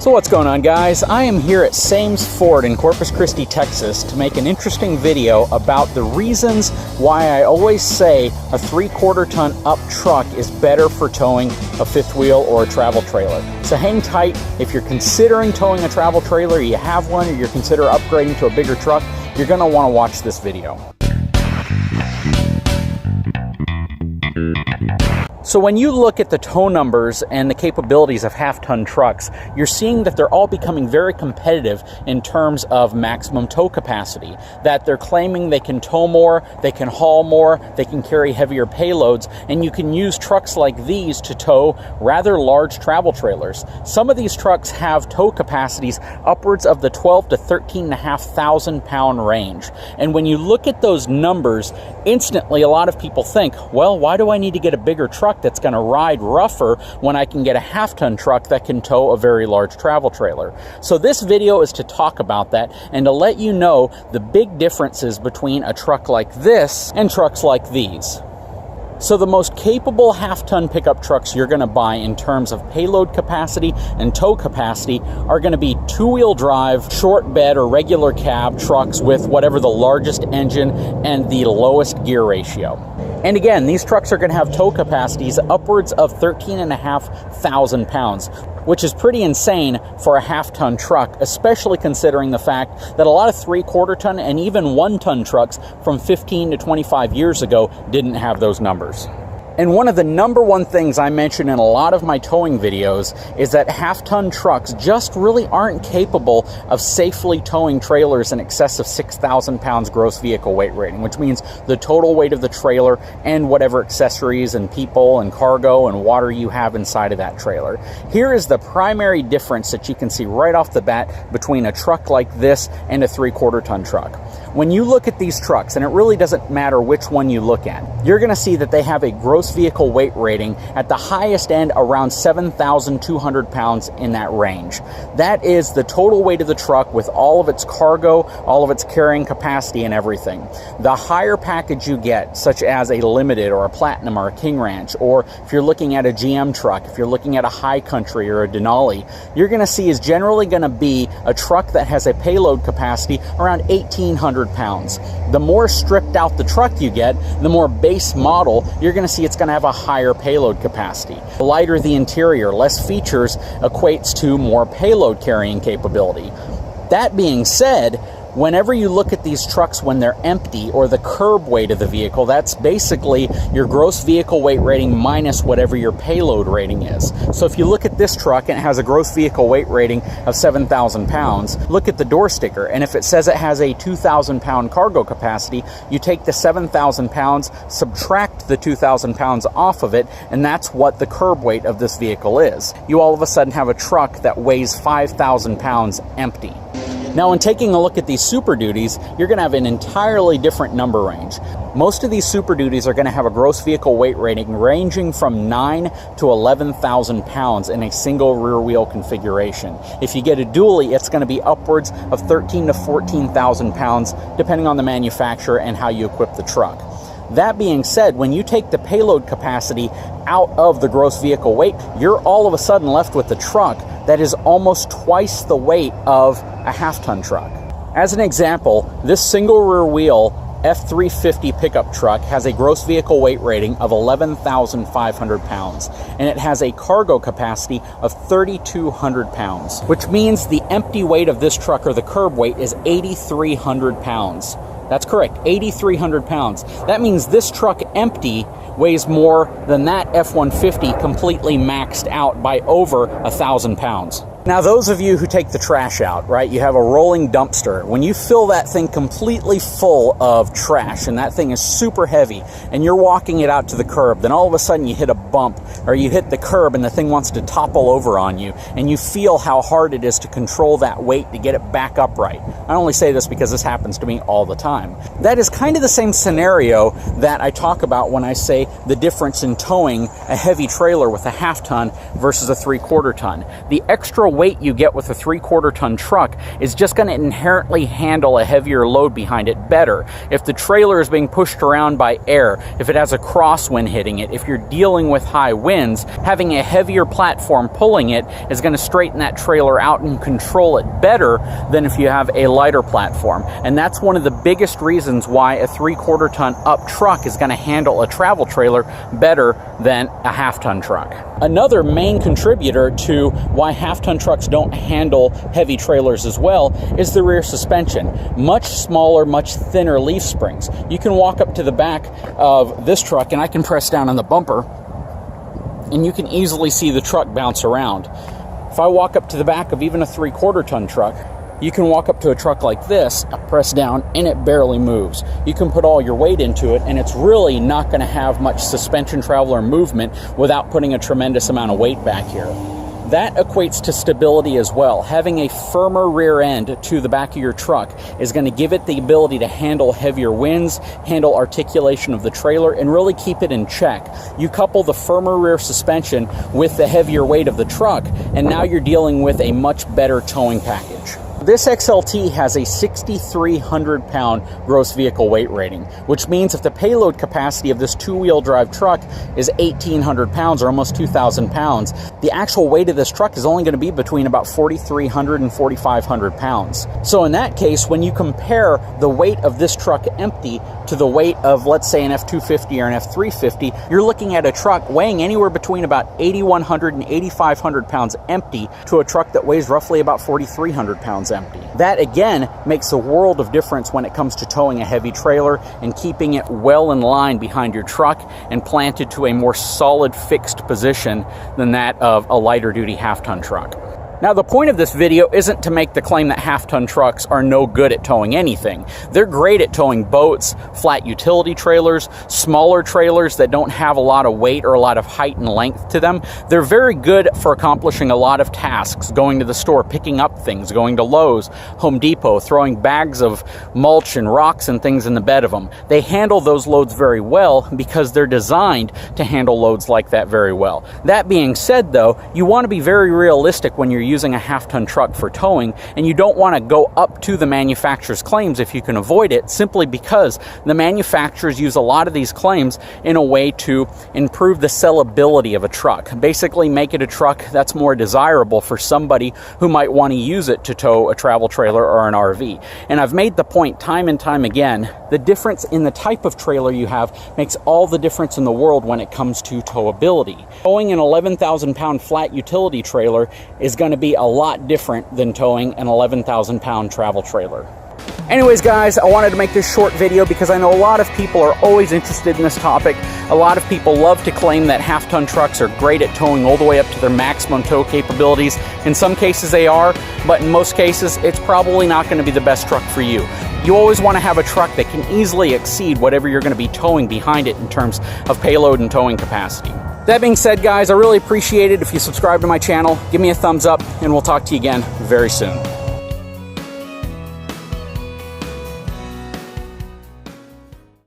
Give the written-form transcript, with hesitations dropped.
So what's going on, guys? I am here at Sames Ford in Corpus Christi, Texas to make an interesting video about the reasons why I always say a 3/4 ton up truck is better for towing a fifth wheel or a travel trailer. So hang tight. If you're considering towing a travel trailer, you have one, or you're considering upgrading to a bigger truck, you're going to want to watch this video. So when you look at the tow numbers and the capabilities of half-ton trucks, you're seeing that they're all becoming very competitive in terms of maximum tow capacity. That they're claiming they can tow more, they can haul more, they can carry heavier payloads, and you can use trucks like these to tow rather large travel trailers. Some of these trucks have tow capacities upwards of the 12 to 13,500 pound range. And when you look at those numbers, instantly a lot of people think, well, why do I need to get a bigger truck that's going to ride rougher when I can get a half-ton truck that can tow a very large travel trailer? So this video is to talk about that and to let you know the big differences between a truck like this and trucks like these. So the most capable half-ton pickup trucks you're going to buy in terms of payload capacity and tow capacity are going to be two-wheel drive, short bed or regular cab trucks with whatever the largest engine and the lowest gear ratio. And again, these trucks are going to have tow capacities upwards of 13,500 pounds, which is pretty insane for a half-ton truck, especially considering the fact that a lot of 3/4 ton and even 1-ton trucks from 15 to 25 years ago didn't have those numbers. And one of the number one things I mention in a lot of my towing videos is that half-ton trucks just really aren't capable of safely towing trailers in excess of 6,000 pounds gross vehicle weight rating, which means the total weight of the trailer and whatever accessories and people and cargo and water you have inside of that trailer. Here is the primary difference that you can see right off the bat between a truck like this and a 3/4 ton truck. When you look at these trucks, and it really doesn't matter which one you look at, you're going to see that they have a gross vehicle weight rating at the highest end around 7,200 pounds in that range. That is the total weight of the truck with all of its cargo, all of its carrying capacity and everything. The higher package you get, such as a Limited or a Platinum or a King Ranch, or if you're looking at a GM truck, if you're looking at a High Country or a Denali, you're going to see is generally going to be a truck that has a payload capacity around 1,800 pounds. The more stripped out the truck you get, the more base model, you're going to see it's going to have a higher payload capacity. The lighter the interior, less features equates to more payload carrying capability. That being said, whenever you look at these trucks when they're empty, or the curb weight of the vehicle, that's basically your gross vehicle weight rating minus whatever your payload rating is. So if you look at this truck and it has a gross vehicle weight rating of 7,000 pounds, look at the door sticker, and if it says it has a 2,000 pound cargo capacity, you take the 7,000 pounds, subtract the 2,000 pounds off of it, and that's what the curb weight of this vehicle is. You all of a sudden have a truck that weighs 5,000 pounds empty. Now, when taking a look at these Super Duties, you're going to have an entirely different number range. Most of these Super Duties are going to have a gross vehicle weight rating ranging from 9 to 11,000 pounds in a single rear wheel configuration. If you get a dually, it's going to be upwards of 13 to 14,000 pounds, depending on the manufacturer and how you equip the truck. That being said, when you take the payload capacity out of the gross vehicle weight, you're all of a sudden left with a truck that is almost twice the weight of a half-ton truck. As an example, this single rear wheel F350 pickup truck has a gross vehicle weight rating of 11,500 pounds, and it has a cargo capacity of 3,200 pounds, which means the empty weight of this truck, or the curb weight, is 8,300 pounds. That's correct, 8,300 pounds. That means this truck empty weighs more than that F-150 completely maxed out by over 1,000 pounds. Now, those of you who take the trash out, right, you have a rolling dumpster. When you fill that thing completely full of trash, and that thing is super heavy, and you're walking it out to the curb, then all of a sudden you hit a bump, or you hit the curb and the thing wants to topple over on you, and you feel how hard it is to control that weight to get it back upright. I only say this because this happens to me all the time. That is kind of the same scenario that I talk about when I say the difference in towing a heavy trailer with a half-ton versus a 3/4 ton. The extra of weight you get with a 3/4 ton truck is just going to inherently handle a heavier load behind it better. If the trailer is being pushed around by air, if it has a crosswind hitting it, if you're dealing with high winds, having a heavier platform pulling it is going to straighten that trailer out and control it better than if you have a lighter platform. And that's one of the biggest reasons why a 3/4 ton up truck is going to handle a travel trailer better than a 1/2 ton truck. Another main contributor to why 1/2 ton trucks don't handle heavy trailers as well is the rear suspension. Much smaller, much thinner leaf springs. You can walk up to the back of this truck and I can press down on the bumper and you can easily see the truck bounce around. If I walk up to the back of even a 3/4 ton truck, you can walk up to a truck like this, press down, and it barely moves. You can put all your weight into it, and it's really not going to have much suspension travel or movement without putting a tremendous amount of weight back here. That equates to stability as well. Having a firmer rear end to the back of your truck is going to give it the ability to handle heavier winds, handle articulation of the trailer, and really keep it in check. You couple the firmer rear suspension with the heavier weight of the truck, and now you're dealing with a much better towing package. This XLT has a 6,300 pound gross vehicle weight rating, which means if the payload capacity of this 2-wheel drive truck is 1,800 pounds or almost 2,000 pounds, the actual weight of this truck is only going to be between about 4,300 and 4,500 pounds. So in that case, when you compare the weight of this truck empty to the weight of, let's say, an F250 or an F350, you're looking at a truck weighing anywhere between about 8,100 and 8,500 pounds empty to a truck that weighs roughly about 4,300 pounds empty. That again makes a world of difference when it comes to towing a heavy trailer and keeping it well in line behind your truck and planted to a more solid fixed position than that of a lighter duty 1/2 ton truck. Now, the point of this video isn't to make the claim that 1/2 ton trucks are no good at towing anything. They're great at towing boats, flat utility trailers, smaller trailers that don't have a lot of weight or a lot of height and length to them. They're very good for accomplishing a lot of tasks, going to the store, picking up things, going to Lowe's, Home Depot, throwing bags of mulch and rocks and things in the bed of them. They handle those loads very well because they're designed to handle loads like that very well. That being said, though, you want to be very realistic when you're using a 1/2 ton truck for towing, and you don't want to go up to the manufacturer's claims if you can avoid it, simply because the manufacturers use a lot of these claims in a way to improve the sellability of a truck. Basically make it a truck that's more desirable for somebody who might want to use it to tow a travel trailer or an RV. And I've made the point time and time again, the difference in the type of trailer you have makes all the difference in the world when it comes to towability. Towing an 11,000 pound flat utility trailer is going to be a lot different than towing an 11,000 pound travel trailer. Anyways, guys, I wanted to make this short video because I know a lot of people are always interested in this topic. A lot of people love to claim that 1/2 ton trucks are great at towing all the way up to their maximum tow capabilities. In some cases they are, but in most cases it's probably not going to be the best truck for you. You always want to have a truck that can easily exceed whatever you're going to be towing behind it in terms of payload and towing capacity. That being said, guys, I really appreciate it if you subscribe to my channel, give me a thumbs up, and we'll talk to you again very soon.